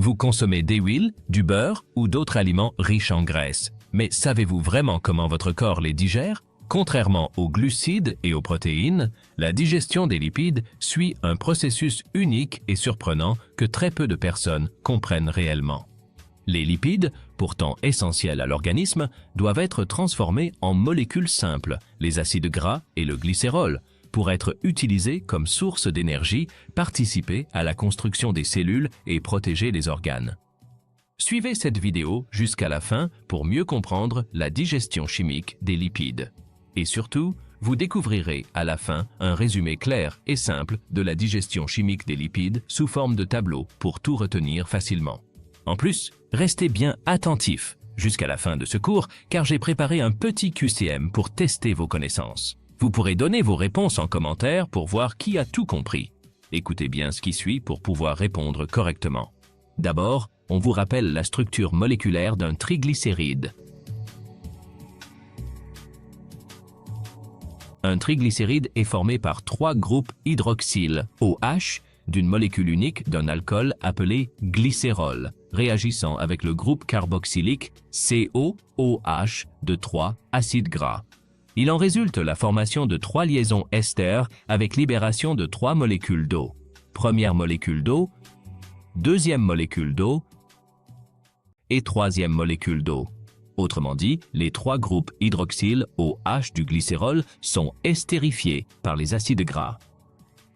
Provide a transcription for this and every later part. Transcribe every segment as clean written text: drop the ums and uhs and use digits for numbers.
Vous consommez des huiles, du beurre ou d'autres aliments riches en graisse. Mais savez-vous vraiment comment votre corps les digère? Contrairement aux glucides et aux protéines, la digestion des lipides suit un processus unique et surprenant que très peu de personnes comprennent réellement. Les lipides, pourtant essentiels à l'organisme, doivent être transformés en molécules simples, les acides gras et le glycérol, pour être utilisés comme source d'énergie, participer à la construction des cellules et protéger les organes. Suivez cette vidéo jusqu'à la fin pour mieux comprendre la digestion chimique des lipides. Et surtout, vous découvrirez à la fin un résumé clair et simple de la digestion chimique des lipides sous forme de tableau pour tout retenir facilement. En plus, restez bien attentifs jusqu'à la fin de ce cours car j'ai préparé un petit QCM pour tester vos connaissances. Vous pourrez donner vos réponses en commentaire pour voir qui a tout compris. Écoutez bien ce qui suit pour pouvoir répondre correctement. D'abord, on vous rappelle la structure moléculaire d'un triglycéride. Un triglycéride est formé par 3 groupes hydroxyle, OH, d'une molécule unique d'un alcool appelé glycérol, réagissant avec le groupe carboxylique COOH de 3 acides gras. Il en résulte la formation de 3 liaisons ester avec libération de 3 molécules d'eau. Première molécule d'eau, deuxième molécule d'eau et troisième molécule d'eau. Autrement dit, les 3 groupes hydroxyle OH du glycérol sont estérifiés par les acides gras.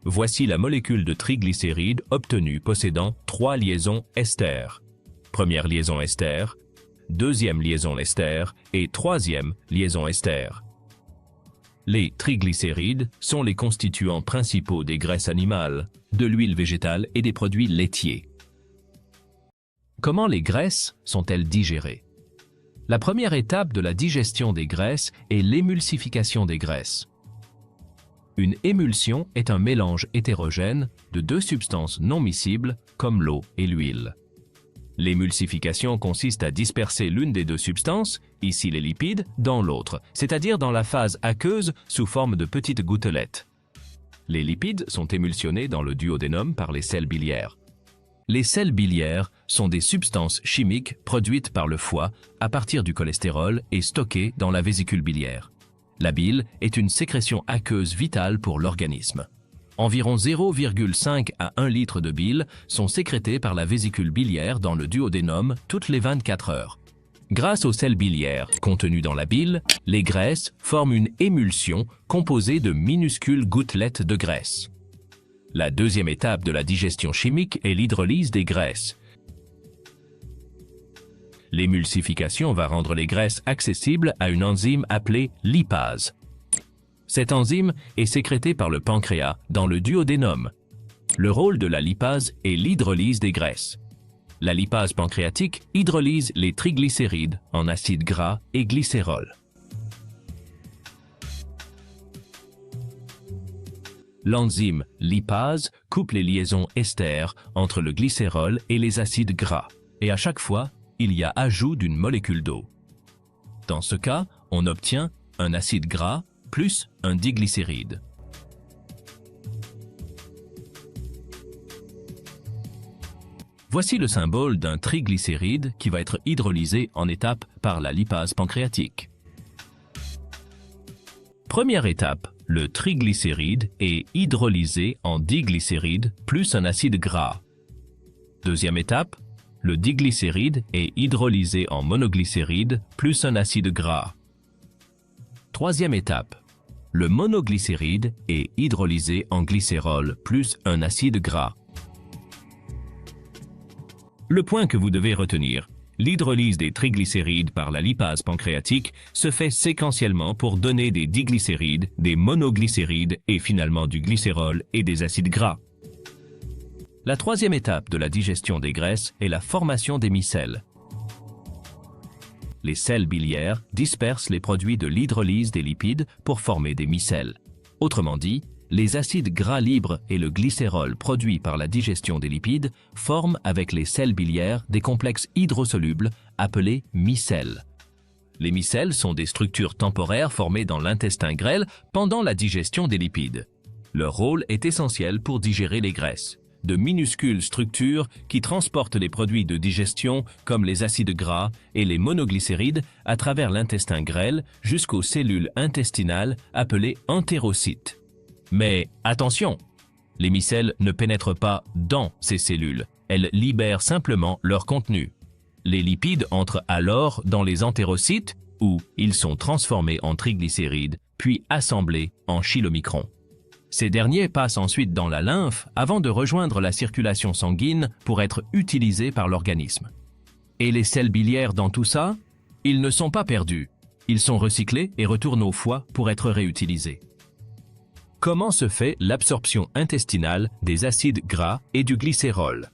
Voici la molécule de triglycéride obtenue possédant 3 liaisons ester. Première liaison ester, deuxième liaison ester et troisième liaison ester. Les triglycérides sont les constituants principaux des graisses animales, de l'huile végétale et des produits laitiers. Comment les graisses sont-elles digérées? La première étape de la digestion des graisses est l'émulsification des graisses. Une émulsion est un mélange hétérogène de 2 substances non miscibles comme l'eau et l'huile. L'émulsification consiste à disperser l'une des 2 substances, ici les lipides, dans l'autre, c'est-à-dire dans la phase aqueuse sous forme de petites gouttelettes. Les lipides sont émulsionnés dans le duodénum par les sels biliaires. Les sels biliaires sont des substances chimiques produites par le foie à partir du cholestérol et stockées dans la vésicule biliaire. La bile est une sécrétion aqueuse vitale pour l'organisme. Environ 0,5 à 1 litre de bile sont sécrétés par la vésicule biliaire dans le duodénum toutes les 24 heures. Grâce aux sels biliaires contenus dans la bile, les graisses forment une émulsion composée de minuscules gouttelettes de graisse. La deuxième étape de la digestion chimique est l'hydrolyse des graisses. L'émulsification va rendre les graisses accessibles à une enzyme appelée lipase. Cette enzyme est sécrétée par le pancréas dans le duodénum. Le rôle de la lipase est l'hydrolyse des graisses. La lipase pancréatique hydrolyse les triglycérides en acides gras et glycérol. L'enzyme lipase coupe les liaisons ester entre le glycérol et les acides gras, et à chaque fois, il y a ajout d'une molécule d'eau. Dans ce cas, on obtient un acide gras plus un diglycéride. Voici le symbole d'un triglycéride qui va être hydrolysé en étapes par la lipase pancréatique. Première étape, le triglycéride est hydrolysé en diglycéride plus un acide gras. Deuxième étape, le diglycéride est hydrolysé en monoglycéride plus un acide gras. Troisième étape, le monoglycéride est hydrolysé en glycérol plus un acide gras. Le point que vous devez retenir, l'hydrolyse des triglycérides par la lipase pancréatique se fait séquentiellement pour donner des diglycérides, des monoglycérides et finalement du glycérol et des acides gras. La troisième étape de la digestion des graisses est la formation des micelles. Les sels biliaires dispersent les produits de l'hydrolyse des lipides pour former des micelles. Autrement dit, les acides gras libres et le glycérol produits par la digestion des lipides forment avec les sels biliaires des complexes hydrosolubles appelés micelles. Les micelles sont des structures temporaires formées dans l'intestin grêle pendant la digestion des lipides. Leur rôle est essentiel pour digérer les graisses. de minuscules structures qui transportent les produits de digestion comme les acides gras et les monoglycérides à travers l'intestin grêle jusqu'aux cellules intestinales appelées entérocytes. Mais attention, les micelles ne pénètrent pas dans ces cellules, elles libèrent simplement leur contenu. Les lipides entrent alors dans les entérocytes où ils sont transformés en triglycérides puis assemblés en chylomicrons. Ces derniers passent ensuite dans la lymphe avant de rejoindre la circulation sanguine pour être utilisés par l'organisme. Et les sels biliaires dans tout ça? Ils ne sont pas perdus. Ils sont recyclés et retournent au foie pour être réutilisés. Comment se fait l'absorption intestinale des acides gras et du glycérol?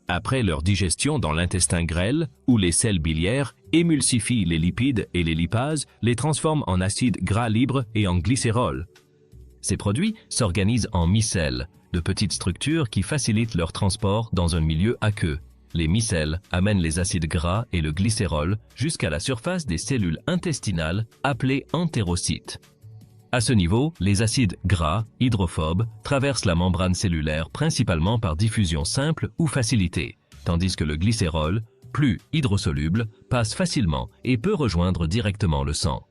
Après leur digestion dans l'intestin grêle, où les sels biliaires émulsifient les lipides et les lipases, les transforment en acides gras libres et en glycérol. Ces produits s'organisent en micelles, de petites structures qui facilitent leur transport dans un milieu aqueux. Les micelles amènent les acides gras et le glycérol jusqu'à la surface des cellules intestinales appelées entérocytes. À ce niveau, les acides gras, hydrophobes, traversent la membrane cellulaire principalement par diffusion simple ou facilitée, tandis que le glycérol, plus hydrosoluble, passe facilement et peut rejoindre directement le sang.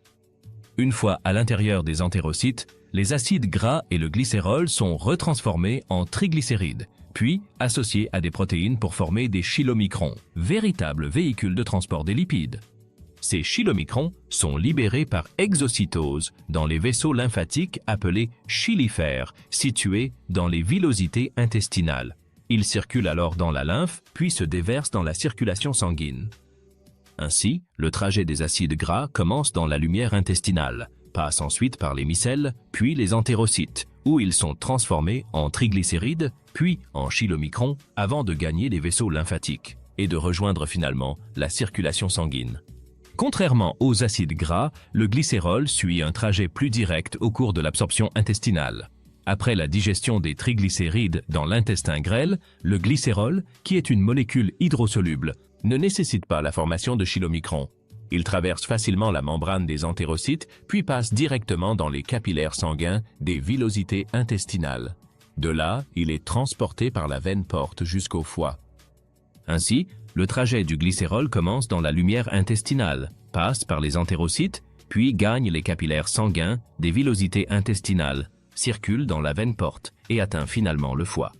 Une fois à l'intérieur des entérocytes, les acides gras et le glycérol sont retransformés en triglycérides, puis associés à des protéines pour former des chylomicrons, véritables véhicules de transport des lipides. Ces chylomicrons sont libérés par exocytose dans les vaisseaux lymphatiques appelés chylifères, situés dans les villosités intestinales. Ils circulent alors dans la lymphe, puis se déversent dans la circulation sanguine. Ainsi, le trajet des acides gras commence dans la lumière intestinale, passe ensuite par les micelles, puis les entérocytes, où ils sont transformés en triglycérides, puis en chylomicrons, avant de gagner les vaisseaux lymphatiques et de rejoindre finalement la circulation sanguine. Contrairement aux acides gras, le glycérol suit un trajet plus direct au cours de l'absorption intestinale. Après la digestion des triglycérides dans l'intestin grêle, le glycérol, qui est une molécule hydrosoluble, ne nécessite pas la formation de chylomicrons. Il traverse facilement la membrane des entérocytes, puis passe directement dans les capillaires sanguins des villosités intestinales. De là, il est transporté par la veine porte jusqu'au foie. Ainsi, le trajet du glycérol commence dans la lumière intestinale, passe par les entérocytes, puis gagne les capillaires sanguins des villosités intestinales, circule dans la veine porte et atteint finalement le foie.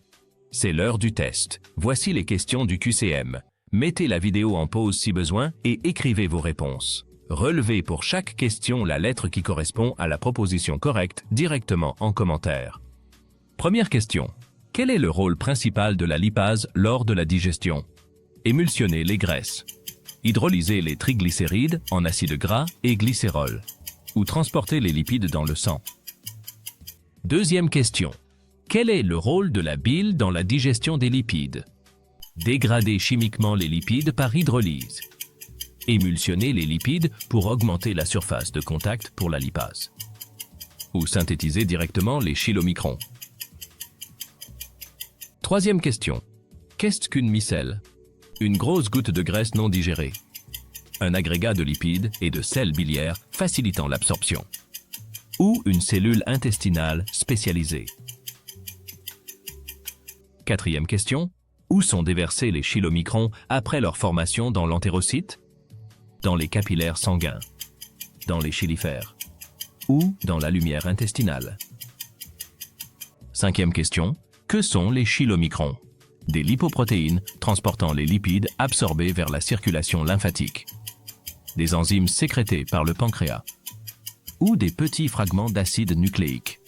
C'est l'heure du test. Voici les questions du QCM. Mettez la vidéo en pause si besoin et écrivez vos réponses. Relevez pour chaque question la lettre qui correspond à la proposition correcte directement en commentaire. Première question. Quel est le rôle principal de la lipase lors de la digestion? Émulsionner les graisses, hydrolyser les triglycérides en acides gras et glycérol, ou transporter les lipides dans le sang. Deuxième question. Quel est le rôle de la bile dans la digestion des lipides? Dégrader chimiquement les lipides par hydrolyse. Émulsionner les lipides pour augmenter la surface de contact pour la lipase. Ou synthétiser directement les chylomicrons. Troisième question. Qu'est-ce qu'une micelle? Une grosse goutte de graisse non digérée. Un agrégat de lipides et de sels biliaires facilitant l'absorption. Ou une cellule intestinale spécialisée. Quatrième question. Où sont déversés les chylomicrons après leur formation dans l'entérocyte? Dans les capillaires sanguins, dans les chylifères ou dans la lumière intestinale. Cinquième question. Que sont les chylomicrons? Des lipoprotéines transportant les lipides absorbés vers la circulation lymphatique. Des enzymes sécrétées par le pancréas. Ou des petits fragments d'acide nucléique.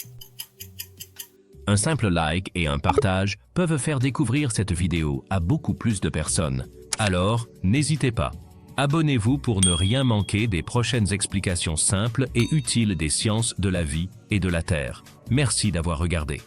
Un simple like et un partage peuvent faire découvrir cette vidéo à beaucoup plus de personnes. Alors, n'hésitez pas. Abonnez-vous pour ne rien manquer des prochaines explications simples et utiles des sciences de la vie et de la Terre. Merci d'avoir regardé.